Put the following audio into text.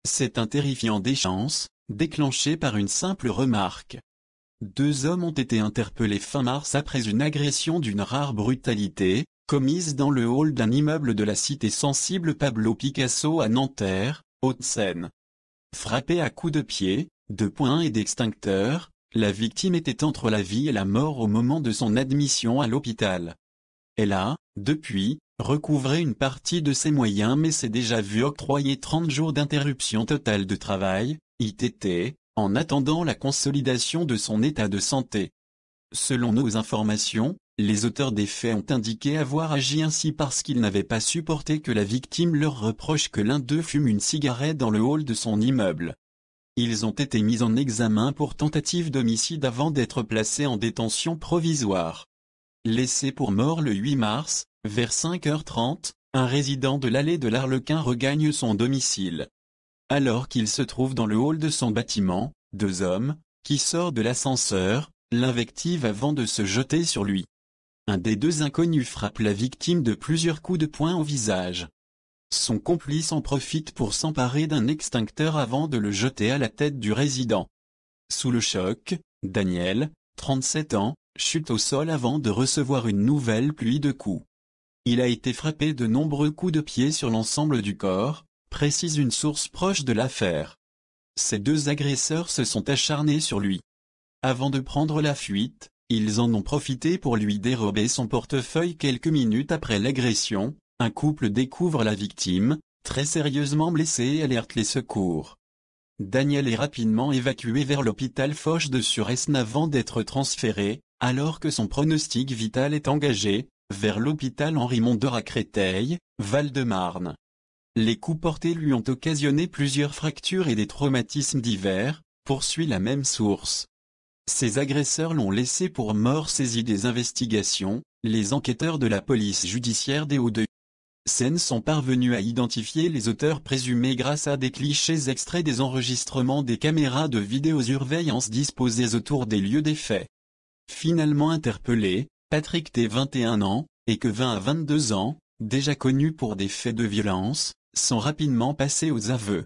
C'est un terrifiant déchance, déclenché par une simple remarque. Deux hommes ont été interpellés fin mars après une agression d'une rare brutalité, commise dans le hall d'un immeuble de la cité sensible Pablo Picasso à Nanterre, Hauts-de-Seine. Frappée à coups de pied, de poing et d'extincteur, la victime était entre la vie et la mort au moment de son admission à l'hôpital. Elle a, depuis, recouvré une partie de ses moyens mais s'est déjà vu octroyer 30 jours d'interruption totale de travail, ITT, en attendant la consolidation de son état de santé. Selon nos informations, les auteurs des faits ont indiqué avoir agi ainsi parce qu'ils n'avaient pas supporté que la victime leur reproche que l'un d'eux fume une cigarette dans le hall de son immeuble. Ils ont été mis en examen pour tentative d'homicide avant d'être placés en détention provisoire. Laissé pour mort le 8 mars, vers 5h30, un résident de l'allée de l'Arlequin regagne son domicile. Alors qu'il se trouve dans le hall de son bâtiment, deux hommes, qui sortent de l'ascenseur, l'invectivent avant de se jeter sur lui. Un des deux inconnus frappe la victime de plusieurs coups de poing au visage. Son complice en profite pour s'emparer d'un extincteur avant de le jeter à la tête du résident. Sous le choc, Daniel, 37 ans, chute au sol avant de recevoir une nouvelle pluie de coups. Il a été frappé de nombreux coups de pied sur l'ensemble du corps, précise une source proche de l'affaire. Ces deux agresseurs se sont acharnés sur lui. Avant de prendre la fuite, ils en ont profité pour lui dérober son portefeuille quelques minutes après l'agression. Un couple découvre la victime, très sérieusement blessée et alerte les secours. Daniel est rapidement évacué vers l'hôpital Foch de Suresnes avant d'être transféré, alors que son pronostic vital est engagé, vers l'hôpital Henri Mondor à Créteil, Val-de-Marne. Les coups portés lui ont occasionné plusieurs fractures et des traumatismes divers, poursuit la même source. Ces agresseurs l'ont laissé pour mort saisi des investigations. Les enquêteurs de la police judiciaire des Hauts-de-Seine sont parvenus à identifier les auteurs présumés grâce à des clichés extraits des enregistrements des caméras de vidéosurveillance disposées autour des lieux des faits. Finalement interpellé, Patrick T 21 ans, et Kevin à 22 ans, déjà connus pour des faits de violence, sont rapidement passés aux aveux.